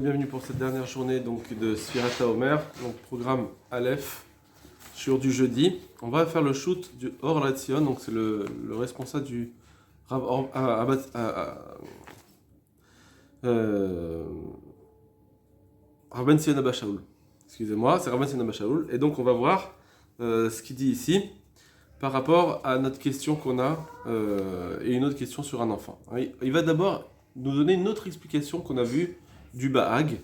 bienvenue pour cette dernière journée donc, de Sfirat HaOmer, donc programme Aleph, sur du jeudi. On va faire le shoot du Or Latzion, donc c'est le responsable du Rav Rav Ben Sion Abba Shaul. Excusez-moi, c'est Rav Ben Sion Abba Shaul. Et donc on va voir ce qu'il dit ici par rapport à notre question qu'on a et une autre question sur un enfant. Il va d'abord nous donner une autre explication qu'on a vue du Bahag.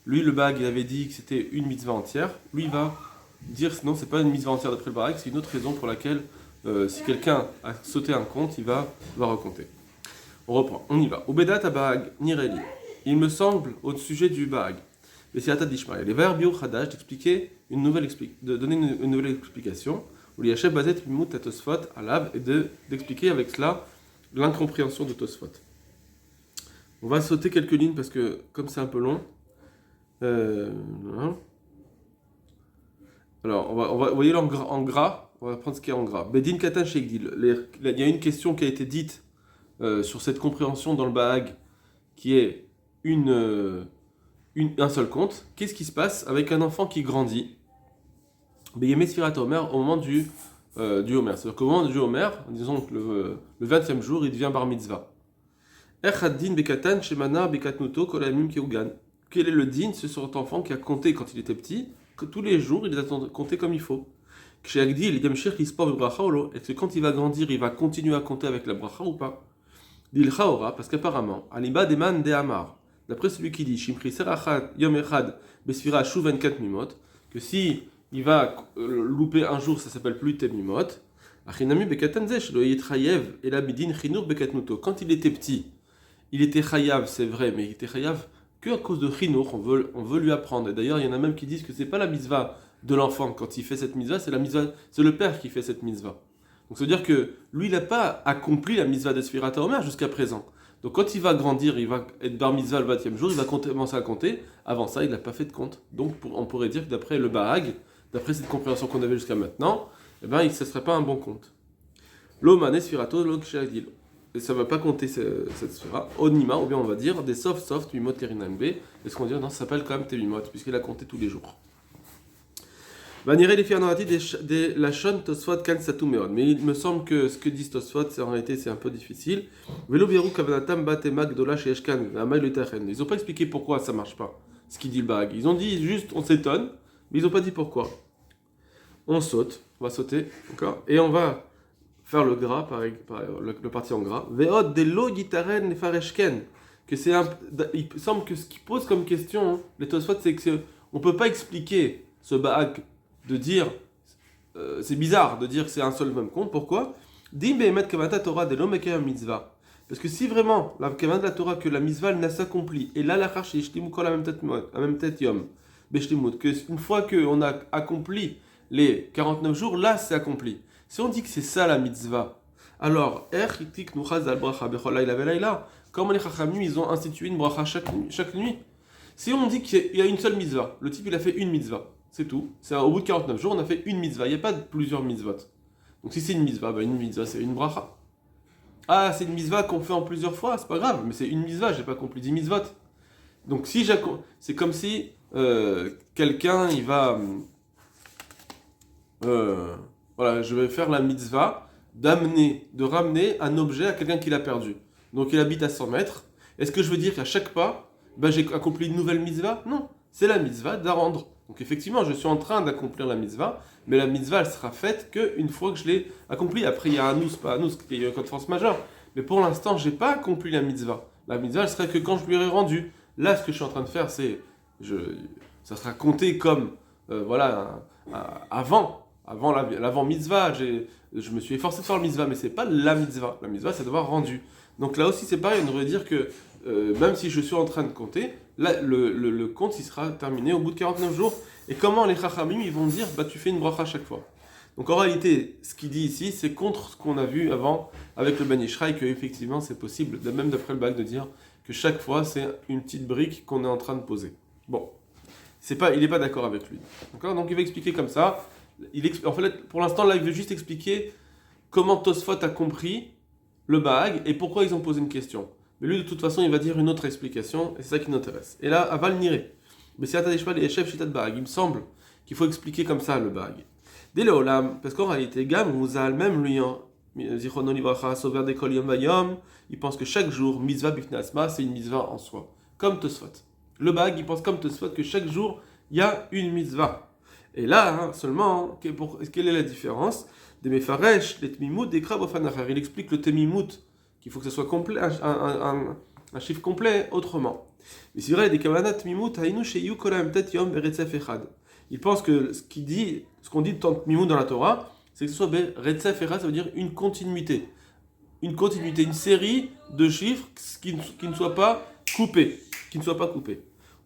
Lui, le Bahag, il avait dit que c'était une mitzvah entière. Lui, il va dire non, c'est pas une mitzvah entière d'après le Bahag, c'est une autre raison pour laquelle si quelqu'un a sauté un compte, il va recompter. On reprend, on y va. Ubedat Bahag Nireli. Il me semble, au sujet du Bahag, et c'est Atad Ishmael, les vers Bio Khadash d'expliquer de donner une nouvelle explication, où l'Yacheb Bazet Mimut Tosfot Alav, et d'expliquer avec cela l'incompréhension de Tosfot. On va sauter quelques lignes parce que, comme c'est un peu long, alors, on va voyez en gras, on va prendre ce qui est en gras. Bedin Katan Sheikdil. Il y a une question qui a été dite sur cette compréhension dans le Bahag, qui est un seul compte. Qu'est-ce qui se passe avec un enfant qui grandit Beyemé Sfirat Homer au moment du Homer. C'est-à-dire qu'au moment du Homer, disons que le 20e jour, il devient bar mitzvah. Echaddin Bekatan Shemana Bekatnuto Kolamim Keugan. Quel est le din, ce cet enfant qui a compté quand il était petit, que tous les jours, il les a compté comme il faut. Est-ce que quand il va grandir, il va continuer à compter avec la bracha ou pas? Dil Chaora, parce qu'apparemment, Aliba Deman de Amar, d'après celui qui dit Shimchri Serachat Yom Echad Besfira Shu 24 Mimot, que si il va louper un jour, ça s'appelle plus Temimot. Achinami Bekatan Zesh, le Yitrayev, et la Bidin Chinur Bekatnuto. Quand il était petit, il était chayav, c'est vrai, mais il était chayav que à cause de Chinour, on veut lui apprendre. Et d'ailleurs, il y en a même qui disent que c'est pas la mitzvah de l'enfant quand il fait cette mitzvah, c'est le père qui fait cette mitzvah. Donc ça veut dire que lui, il n'a pas accompli la mitzvah de Sfirat HaOmer jusqu'à présent. Donc quand il va grandir, il va être bar mitzvah le 20e jour, il va commencer à compter. Avant ça, il n'a pas fait de compte. Donc on pourrait dire que d'après le Bahag, d'après cette compréhension qu'on avait jusqu'à maintenant, eh ben, ce ne serait pas un bon compte. L'Omane Sfirato Lokshadil. Et ça ne va pas compter cette sphère, Onima, ou bien on va dire des soft, Mimot Kerinambe, et ce qu'on dit, non, ça s'appelle quand même Temimot, puisqu'il a compté tous les jours. Les Fianarati des Lachon Tosfot Kan Satumeon. Mais il me semble que ce que dit Tosfot, en réalité, c'est un peu difficile. Velo Biru Kavanatam Batema Gdola Sheshkan, Amay le Tachen. Ils n'ont pas expliqué pourquoi ça ne marche pas, ce qu'il dit le Bahag. Ils ont dit juste, on s'étonne, mais ils n'ont pas dit pourquoi. On saute, on va sauter, d'accord, et on va faire le gras, le parti en gras. Ve'od de lo gitaren ne fareshken. Que c'est il semble que ce qui pose comme question, les Tosfot, c'est que on peut pas expliquer ce Bahag de dire, c'est bizarre de dire que c'est un seul même compte. Pourquoi? Dim be'emet kavata Torah de lo mekayam mitzvah. Parce que si vraiment la kavata de la Torah que la mitzvah elle n'a s'accompli et là la charche ishtimu kol même tête yom beshtimut, que une fois que on a accompli les 49 jours, là c'est accompli. Si on dit que c'est ça la mitzvah, alors, comment les Chachamim ils ont institué une bracha chaque nuit? Si on dit qu'il y a une seule mitzvah, le type il a fait une mitzvah, c'est tout. Au bout de 49 jours, on a fait une mitzvah, il n'y a pas de plusieurs mitzvot. Donc si c'est une mitzvah c'est une bracha. Ah, c'est une mitzvah qu'on fait en plusieurs fois, c'est pas grave, mais c'est une mitzvah, j'ai pas accompli 10 mitzvot. Donc si c'est comme si quelqu'un il va... voilà, je vais faire la mitzvah de ramener un objet à quelqu'un qui l'a perdu. Donc il habite à 100 mètres. Est-ce que je veux dire qu'à chaque pas, j'ai accompli une nouvelle mitzvah? Non, c'est la mitzvah de la rendre. Donc effectivement, je suis en train d'accomplir la mitzvah, mais la mitzvah, elle sera faite qu'une fois que je l'ai accomplie. Après, il y a un nous, pas un nous, il y a un code force majeure. Mais pour l'instant, je n'ai pas accompli la mitzvah. La mitzvah, elle serait que quand je lui aurai rendu. Là, ce que je suis en train de faire, c'est... ça sera compté comme... avant l'avant mitzvah, je me suis efforcé de faire le mitzvah, mais c'est pas la mitzvah. La mitzvah, c'est d'avoir rendu. Donc là aussi, c'est pareil, on devrait dire que même si je suis en train de compter, là, le compte, il sera terminé au bout de 49 jours. Et comment les Chachamim, ils vont dire, tu fais une bracha chaque fois. Donc en réalité, ce qu'il dit ici, c'est contre ce qu'on a vu avant avec le Ben Ishraï, que effectivement, c'est possible, même d'après le Bahag, de dire que chaque fois, c'est une petite brique qu'on est en train de poser. Bon, il n'est pas d'accord avec lui. D'accord. Donc il va expliquer comme ça. En fait, pour l'instant, là, il veut juste expliquer comment Tosfot a compris le Bahag et pourquoi ils ont posé une question. Mais lui, de toute façon, il va dire une autre explication, et c'est ça qui nous intéresse. Et là, aval niré. Mais si atadeshpa les chefs shitat bag, il me semble qu'il faut expliquer comme ça le bag. Dès le olam, parce qu'en réalité, Gam, vous a même lui, Zichrono livracha, sauveur d'école yom vayom, il pense que chaque jour, mitzvah bifnasma, c'est une mitzvah en soi. Comme Tosfot. Le bag, il pense comme Tosfot que chaque jour, il y a une mitzvah. Et là, seulement, quelle est la différence? Des mefaresh, les tmimout, des krab ofanachar. Il explique le temimout, qu'il faut que ce soit complet, un chiffre complet autrement. Mais c'est vrai, des kavanat tmimout, hainu sheyu kolam tet yom beretzef echad. Il pense que ce qu'on dit de tant tmimout dans la Torah, c'est que ce soit beretzef echad, ça veut dire une continuité. Une continuité, une série de chiffres qui ne soient pas coupés. Qui ne soient pas coupés.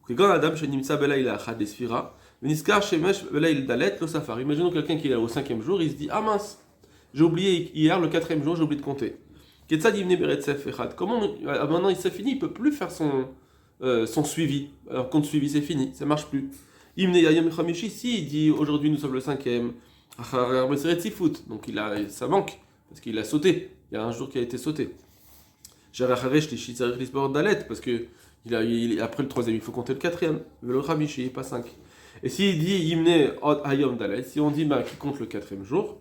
Quand Adam shenimtsa bela il a achad esfira, veniskar shemesh bela il dalet lo safar. Imaginons quelqu'un qui est au 5e jour, il se dit ah mince, j'ai oublié hier le 4e jour, j'ai oublié de compter. Ketzad yivne beretzef echad. Comment maintenant il s'est fini, il peut plus faire son suivi. Alors compte suivi c'est fini, ça marche plus. Yimne yayom chamishi, si il dit aujourd'hui nous sommes le 5e, achar meseret sifut, donc ça manque parce qu'il a sauté. Il y a un jour qui a été sauté. J'arracharesh les shitzarich l'isbord dalet parce que après le 3e, il faut compter le 4e. Le chamishi, pas 5. Et s'il dit yimne od hayom dalet, si on dit qui compte le 4e jour,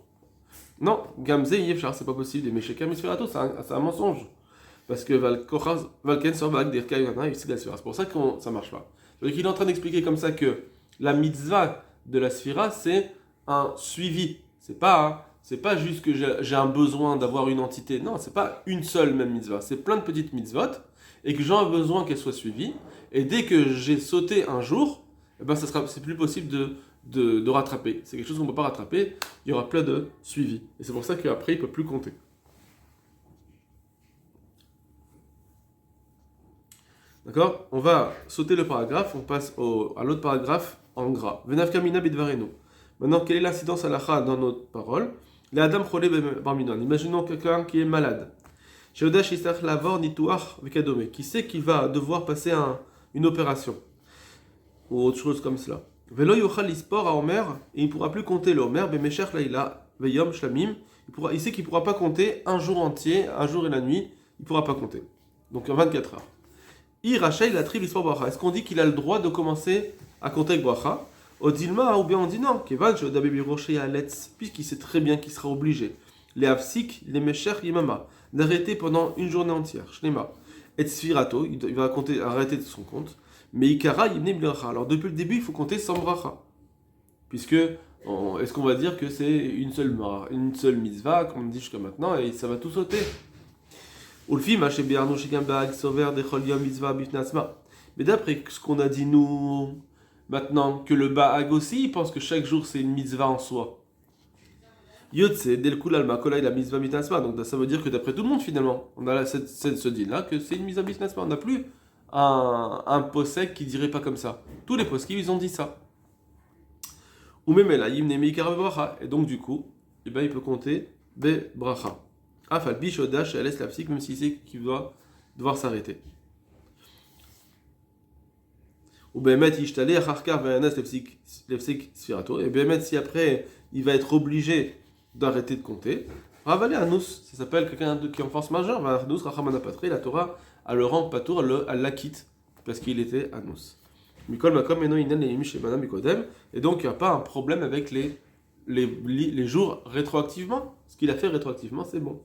non, gamze yefchar, c'est pas possible. Des meshekam isfirato, c'est un mensonge. Parce que valken sorbak dirkayana c'est pour ça que ça marche pas. Donc il est en train d'expliquer comme ça que la mitzvah de la sphira, c'est un suivi. C'est pas juste que j'ai un besoin d'avoir une entité. Non, c'est pas une seule même mitzvah. C'est plein de petites mitzvot et que j'en ai besoin qu'elles soient suivies. Et dès que j'ai sauté un jour, eh ben c'est plus possible de rattraper. C'est quelque chose qu'on ne peut pas rattraper. Il y aura plein de suivi. Et c'est pour ça qu'après, il ne peut plus compter. D'accord? On va sauter le paragraphe. On passe à l'autre paragraphe en gras. Venav kamina bidvarenu. Maintenant, quelle est l'incidence halakha dans notre parole? Les Adam cholé barminon. Imaginons quelqu'un qui est malade. Sheodash isach lavor nituach vekadome. Qui sait qu'il va devoir passer une opération ou autre chose comme cela. Velo yochal lispor à Omer et il ne pourra plus compter le Omer. Bemeshach laila veyom shlamim. Il sait qu'il ne pourra pas compter un jour entier, un jour et la nuit. Il ne pourra pas compter. Donc en 24 heures. Irachai la tribe lispor bracha. Est-ce qu'on dit qu'il a le droit de commencer à compter avec bracha? Odilma, ou bien on dit non, puisqu'il sait très bien qu'il sera obligé. Les Afsik, les Mesher Yimama, d'arrêter pendant une journée entière. Shnema. Et Sfirato, il va compter, arrêter de son compte. Mais Ikara, Yimne Bracha. Alors depuis le début, il faut compter sans bracha. Puisque, est-ce qu'on va dire que c'est une seule mitzvah, comme on dit jusqu'à maintenant, et ça va tout sauter? Ulfi, Maché Biarno Shikambag, Sover, Dechol Yom Mitzvah, Bifnasma. Mais d'après ce qu'on a dit nous. Maintenant que le Ba'ag aussi, il pense que chaque jour c'est une mitzvah en soi. Yotse, del kul alma kolay la mitzvah mitnasma. Donc ça veut dire que d'après tout le monde finalement, on a ce dit là que c'est une mitzvah mitnasma. On n'a plus un posek qui dirait pas comme ça. Tous les poskim ils ont dit ça. Ou même là, yimne meikar bracha. Et donc du coup, il peut compter be bracha. Afal bishodash laisse la psych même s'il sait qu'il va devoir s'arrêter. Ou Behemet Yishtaleh, Acharkar Ve'anas Lefsik Sfirato. Et Behemet, si après il va être obligé d'arrêter de compter, Ravalé Anous, ça s'appelle quelqu'un qui est en force majeure, va Anous, Rachamana Patre, la Torah, à le rendre Patour, elle l'acquitte, parce qu'il était Anous. Mikol Makom Eno Inen Leim Shemana Mikodem, et donc il n'y a pas un problème avec les jours rétroactivement. Ce qu'il a fait rétroactivement, c'est bon.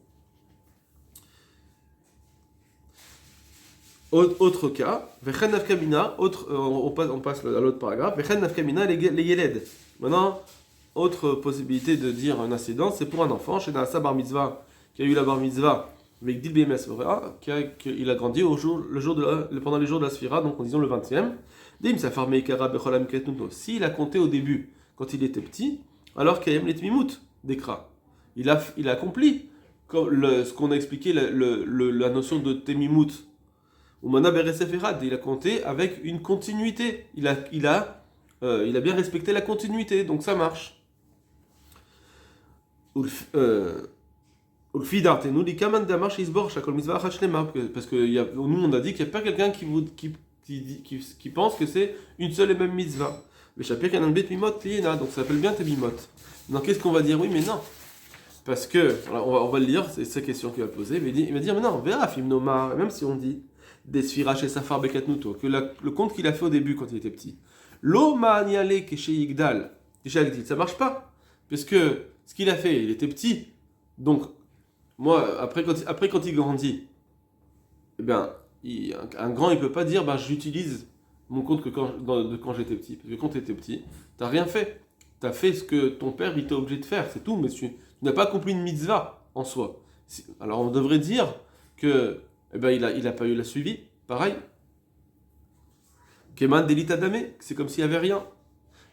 Autre cas, Vechen Nafkamina, on passe à l'autre paragraphe, Vechen Nafkamina les Yeled. Maintenant, autre possibilité de dire un incident, c'est pour un enfant, chez Nasa Bar Mitzvah, qui a eu la Bar Mitzvah, avec Dil BMS, il a grandi pendant les jours de la Sphira, donc en disant le 20e. Dim Safar Meikara Becholam Ketnuto. S'il a compté au début, quand il était petit, alors Kayem Let Mimut, Dekra. Il a accompli ce qu'on a expliqué, la notion de Temimut. Umana Beresef Erad, il a compté avec une continuité. Il a bien respecté la continuité, donc ça marche. Parce que nous on a dit qu'il n'y a pas quelqu'un qui pense que c'est une seule et même mitzvah. Donc ça s'appelle bien Temimot. Donc qu'est-ce qu'on va dire? Oui, mais non. Parce que, alors on va le lire, c'est sa question qu'il va poser. Il va dire, mais non, verra, Fimnoma, même si on dit des Sfira chez Safar Bekatnuto, que le compte qu'il a fait au début quand il était petit, Loma Niale Keshe Yigdal, ça marche pas. Parce que ce qu'il a fait, il était petit. Donc, moi, après quand il grandit, eh bien, un grand, il peut pas dire, ben, j'utilise mon compte que quand j'étais petit. Parce que quand tu étais petit, t'as rien fait. Tu as fait ce que ton père il t'a obligé de faire, c'est tout, mais tu n'as pas accompli une mitzvah en soi. Alors on devrait dire que eh ben, il a pas eu la suivi, pareil. Keman delita dame, c'est comme s'il n'y avait rien.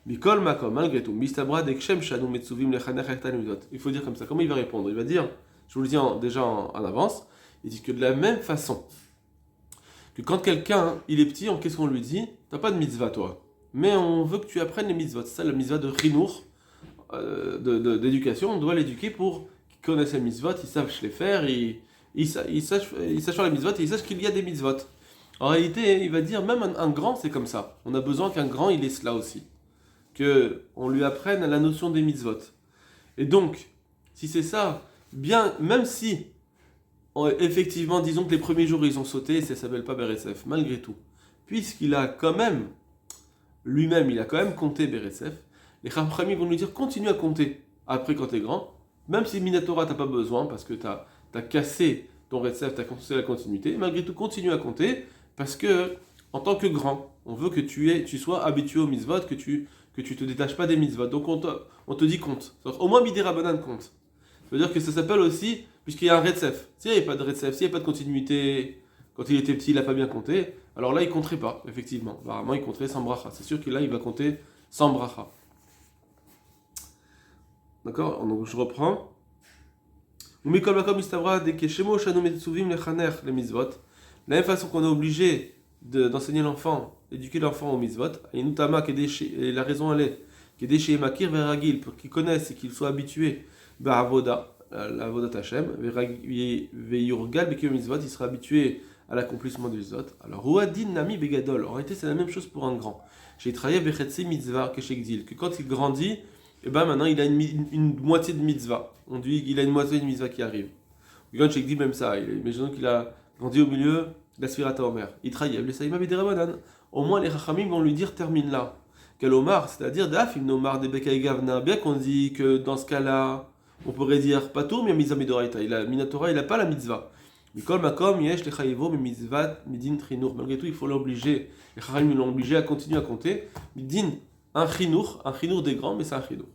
Mikol makom, malgré tout, mistabra dekshem shanu metsuvim lechanech et talmidot. Il faut dire comme ça. Comment il va répondre? Il va dire, je vous le dis déjà en avance, il dit que de la même façon que quand quelqu'un il est petit, qu'est-ce qu'on lui dit? T'as pas de mitzvah toi, mais on veut que tu apprennes les mitzvot. C'est ça la mitzvah de chinour, d'éducation. On doit l'éduquer pour qu'il connaisse les mitzvot, il sache les faire, il sache faire les mitzvot et il sache qu'il y a des mitzvot. En réalité, il va dire même un grand c'est comme ça. On a besoin qu'un grand il ait cela aussi, que on lui apprenne la notion des mitzvot. Et donc, si c'est ça, bien, même si effectivement, disons que les premiers jours ils ont sauté, ça s'appelle pas Beresef, malgré tout. Puisqu'il a quand même, lui-même, il a quand même compté Beresef, les Chachamim vont lui dire continue à compter après quand t'es grand, même si Minatora t'as pas besoin parce que t'as cassé ton Resef, t'as cassé la continuité, malgré tout continue à compter parce que en tant que grand, on veut que tu sois habitué aux mitzvot, que tu te détaches pas des mitzvot. Donc on te dit compte. Au moins Midera Banan compte. Ça veut dire que ça s'appelle aussi, puisqu'il y a un Retsef. S'il n'y avait pas de Retsef, s'il n'y avait pas de continuité, quand il était petit, il n'a pas bien compté, alors là, il ne compterait pas, effectivement. Apparemment, il compterait sans bracha. C'est sûr que là, il va compter sans bracha. D'accord? Donc, je reprends. De la même façon qu'on est obligé d'enseigner l'enfant, d'éduquer l'enfant au mitzvot, et la raison elle est, pour qu'il connaisse et qu'il soit habitué à Avoda, la Avodat Hashem, Veyurgal Bekiyo Mitzvot, il sera habitué à l'accomplissement des mitzvot. Alors, Ruadin Nami Begadol, en réalité c'est la même chose pour un grand. J'ai travaillé Bechetsi Mitzvah Keshegdil, que quand il grandit, et ben maintenant il a une moitié de mitzvah. On dit qu'il a une moitié de mitzvah qui arrive. Quand Shegdi même ça, imaginons qu'il a grandi au milieu de la Sfirat HaOmer. Il travaille le Saïma Bederamanan. Au moins les Chachamim vont lui dire termine là. Quel Omar, c'est-à-dire Dafim Nomar de Bekai Gavna. Bien qu'on dit que dans ce cas-là, on pourrait dire Patour, mais Mitzvah Midoraita. Minatora, il n'a pas la mitzvah. Mikol Makom, Yesh, les Chayivo, mais Mitzvah, Midin, Trinour. Malgré tout, il faut l'obliger. Les Chachamim l'ont obligé à continuer à compter. Midin, un Chinour des grands, mais c'est un Chinour.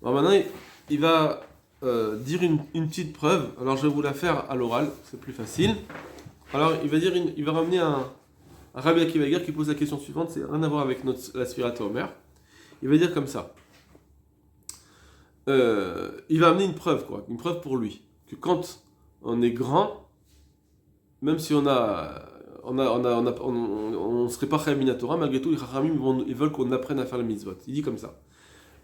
Alors maintenant, il va dire une petite preuve. Alors je vais vous la faire à l'oral, c'est plus facile. Alors il va ramener un Rabbi Akiva Eiger qui pose la question suivante, c'est rien à voir avec la Sfirat HaOmer. Il va dire comme ça. Il va amener une preuve pour lui, que quand on est grand, même si on serait pas Chayam Minatora, malgré tout les Chachamim ils veulent qu'on apprenne à faire le mitzvot. Il dit comme ça.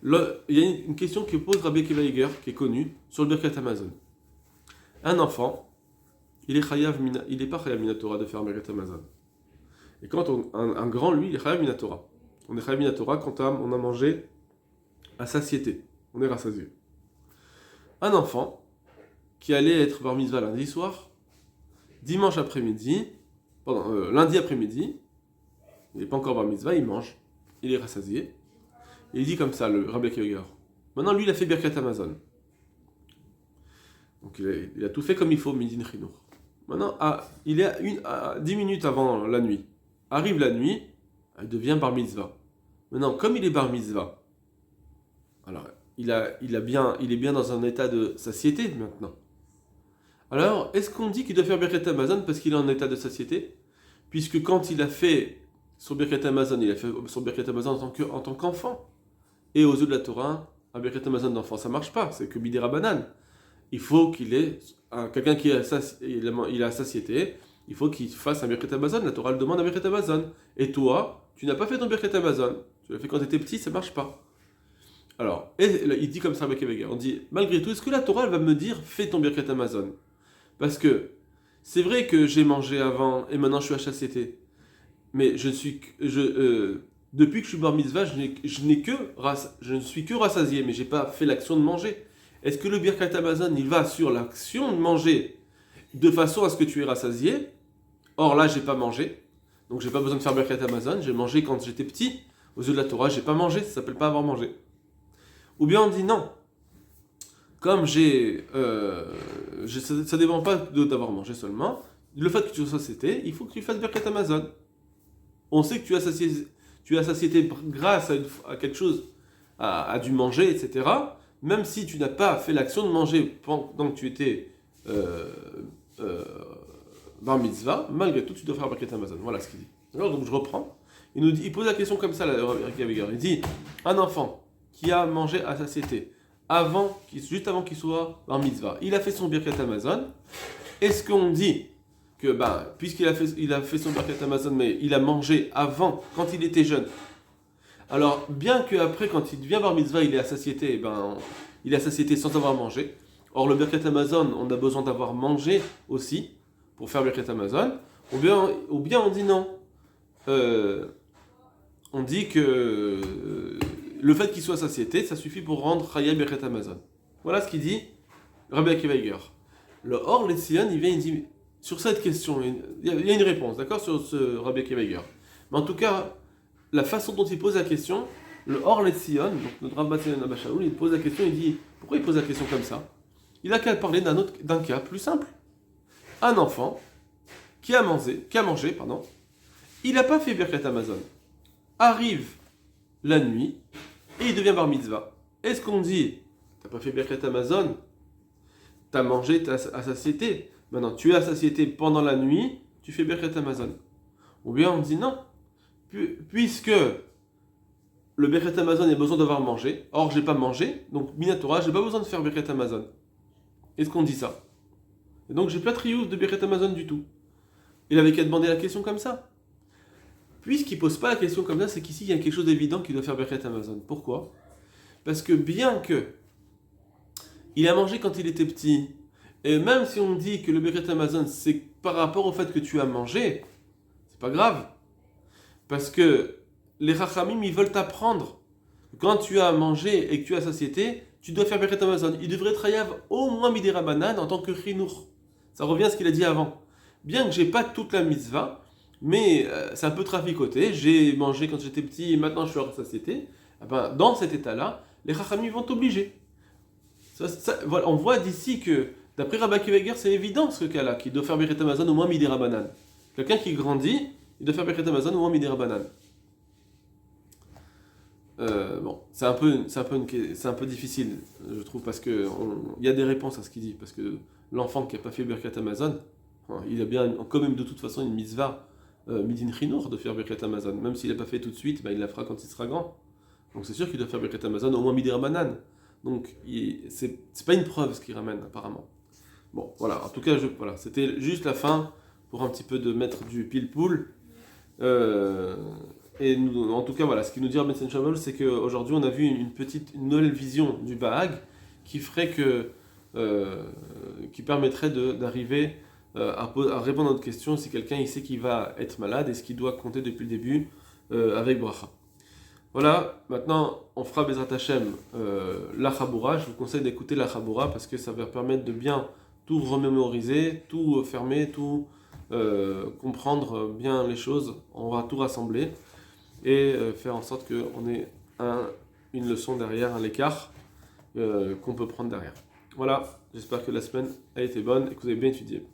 Il y a une question que pose Rabbi Akiva Eiger, qui est connue, sur le Birkat Hamazon. Un enfant, il est pas Chayav Minatora de faire Birkat Hamazon. Et quand un grand, lui, il est Chayav Minatora. On est Chayav Minatora quand on a mangé à satiété. On est rassasié. Un enfant qui allait être bar mitzvah lundi soir, dimanche après-midi, lundi après-midi, il n'est pas encore bar mitzvah, il mange, il est rassasié. Et il dit comme ça, le Rabbi Akiva Eiger. Maintenant, lui, il a fait Birkat Hamazon. Donc, il a tout fait comme il faut, Midin Chinour. Maintenant, il est à 10 minutes avant la nuit. Arrive la nuit, il devient bar mitzvah. Maintenant, comme il est bar mitzvah, alors, il est bien dans un état de satiété maintenant. Alors, est-ce qu'on dit qu'il doit faire Birkat Hamazon parce qu'il est en état de satiété? Puisque quand il a fait son Birkat Hamazon, il a fait son Birkat Hamazon en tant qu'enfant. Et aux yeux de la Torah, un Birkat Hamazon d'enfant, ça marche pas, c'est que Bidera Banan. Il faut qu'il ait quelqu'un qui a satiété, il faut qu'il fasse un Birkat Hamazon, la Torah le demande un Birkat Hamazon. Et toi, tu n'as pas fait ton Birkat Hamazon, tu l'as fait quand tu étais petit, ça marche pas. Alors, il dit comme ça avec Evega, on dit, malgré tout, est-ce que la Torah elle va me dire, fais ton Birkat Hamazon? Parce que c'est vrai que j'ai mangé avant et maintenant je suis à satiété, mais depuis que je suis bar mitzvah, je ne suis que rassasié, mais j'ai pas fait l'action de manger. Est-ce que le Birkat Hamazon, il va sur l'action de manger de façon à ce que tu es rassasié? Or là, j'ai pas mangé, donc j'ai pas besoin de faire Birkat Hamazon. J'ai mangé quand j'étais petit. Aux yeux de la Torah, j'ai pas mangé, ça s'appelle pas avoir mangé. Ou bien on dit non. Comme ça dépend pas d'avoir mangé seulement. Le fait que tu sois satiété, il faut que tu fasses Birkat Hamazon. On sait que tu as satiété grâce à quelque chose, à du manger, etc. Même si tu n'as pas fait l'action de manger pendant que tu étais bar mitzvah, malgré tout, tu dois faire Birkat Hamazon. Voilà ce qu'il dit. Alors, donc je reprends. Il pose la question comme ça, il dit un enfant qui a mangé à satiété juste avant qu'il soit bar mitzvah, il a fait son Birkat Hamazon. Est-ce qu'on dit que puisqu'il a fait son Birkat Hamazon, mais il a mangé avant, quand il était jeune, alors bien qu'après, quand il devient bar mitzvah, il est à satiété, il est à satiété sans avoir mangé. Or le Birkat Hamazon, on a besoin d'avoir mangé aussi pour faire Birkat Hamazon. Ou bien on dit non. On dit que le fait qu'il soit à satiété, ça suffit pour rendre Chaya Birkat Hamazon. Voilà ce qu'il dit Rabbi Akiva Eiger. Le Or Letzion, il vient, il dit, sur cette question, il y a une réponse, d'accord, sur ce Rabbi Akiva Eiger. Mais en tout cas, la façon dont il pose la question, le Or Letzion, donc notre Rav Sion Abba Shaul, il pose la question, il dit, pourquoi il pose la question comme ça? Il a qu'à parler d'un cas plus simple. Un enfant qui a mangé, il n'a pas fait Birkat Hamazon. Arrive la nuit et il devient bar mitzvah. Est-ce qu'on dit, t'as pas fait Birkat Hamazon, t'as mangé à satiété, maintenant tu es à satiété pendant la nuit, tu fais Birkat Hamazon? Ou bien on dit non, puisque le Birkat Hamazon a besoin d'avoir mangé, or j'ai pas mangé, donc Minatora, j'ai pas besoin de faire Birkat Hamazon. Est-ce qu'on dit ça? Et donc j'ai pas de triouf de Birkat Hamazon du tout. Il avait qu'à demander la question comme ça. Puisqu'il pose pas la question comme ça, c'est qu'ici il y a quelque chose d'évident qu'il doit faire Birkat Hamazon. Pourquoi? Parce que bien que il a mangé quand il était petit, et même si on dit que le Birkat Hamazon c'est par rapport au fait que tu as mangé, c'est pas grave. Parce que les Chachamim, ils veulent t'apprendre que quand tu as mangé et que tu as satiété, tu dois faire Birkat Hamazon. Il devrait être hayav au moins Midei Rabbanan en tant que chinour. Ça revient à ce qu'il a dit avant. Bien que j'ai pas toute la mitzvah, mais c'est un peu traficoté. J'ai mangé quand j'étais petit et maintenant je suis en satiété. Dans cet état-là, les Chachamim vont t'obliger. Voilà, on voit d'ici que, d'après Rabbi Akiva Eiger, c'est évident ce cas-là, qu'il doit faire Birkat Hamazon au moins Midei Rabbanan. Quelqu'un qui grandit, il doit faire Birkat Hamazon au moins Midei Rabbanan. C'est un peu difficile, je trouve, parce que il y a des réponses à ce qu'il dit, parce que l'enfant qui n'a pas fait Birkat Hamazon, il a bien quand même de toute façon une mitzvah midin chinour de faire Birkat Hamazon, même s'il n'a pas fait tout de suite, il la fera quand il sera grand. Donc c'est sûr qu'il doit faire Birkat Hamazon au moins Midei Rabbanan. Donc c'est pas une preuve ce qu'il ramène apparemment. Bon, voilà, en tout cas, c'était juste la fin pour un petit peu de mettre du pile-poule. En tout cas, voilà, ce qui nous dit Rabbi Shaul, c'est qu'aujourd'hui on a vu une nouvelle vision du Bahag qui ferait qui permettrait d'arriver à répondre à notre question si quelqu'un il sait qu'il va être malade et ce qu'il doit compter depuis le début avec bracha. Voilà, maintenant on fera Bezrat Hashem la Chaboura. Je vous conseille d'écouter la Chaboura parce que ça va permettre de bien tout remémoriser, tout fermer, tout comprendre bien les choses. On va tout rassembler et faire en sorte qu'on ait une leçon derrière, un écart qu'on peut prendre derrière. Voilà, j'espère que la semaine a été bonne et que vous avez bien étudié.